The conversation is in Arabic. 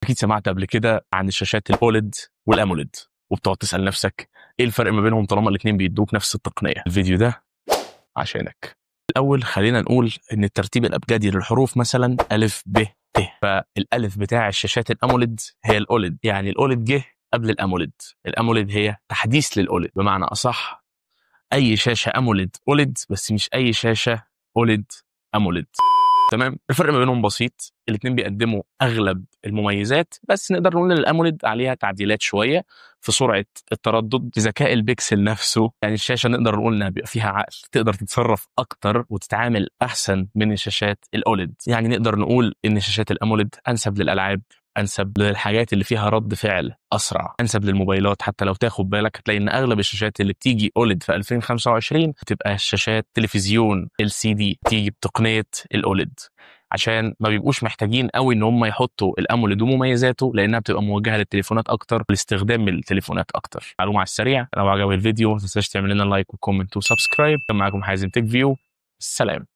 اكيد سمعت قبل كده عن الشاشات الاوليد والاموليد، وبتقعد تسال نفسك ايه الفرق ما بينهم طالما الاثنين بيدوك نفس التقنيه. الفيديو ده عشانك. الاول خلينا نقول ان الترتيب الابجدي للحروف مثلا الف ب ت، فالالف بتاع الشاشات الاموليد هي الاوليد، يعني الاوليد جه قبل الاموليد. الاموليد هي تحديث للاوليد، بمعنى اصح اي شاشه اموليد اوليد، بس مش اي شاشه اوليد اموليد. تمام. الفرق ما بينهم بسيط، الاثنين بيقدموا اغلب المميزات، بس نقدر نقول ان الاموليد عليها تعديلات شويه في سرعه التردد، في ذكاء البكسل نفسه. يعني الشاشه نقدر نقول انها بيبقى فيها عقل، تقدر تتصرف اكتر وتتعامل احسن من الشاشات الاوليد. يعني نقدر نقول ان شاشات الاموليد انسب للالعاب، انسب للحاجات اللي فيها رد فعل اسرع، انسب للموبايلات. حتى لو تاخد بالك هتلاقي ان اغلب الشاشات اللي بتيجي اوليد في 2025 بتبقى شاشات تلفزيون LCD تيجي بتقنيه الاوليد، عشان ما بيبقوش محتاجين قوي ان هم يحطوا الاموليد ومميزاته، لانها بتبقى موجهه للتليفونات اكتر، لاستخدام التليفونات اكتر. معلومه على السريع، لو عجبك الفيديو ما تنساش تعمل لنا لايك وكومنت وسبسكرايب. كان معاكم حازم تك فيو، السلام.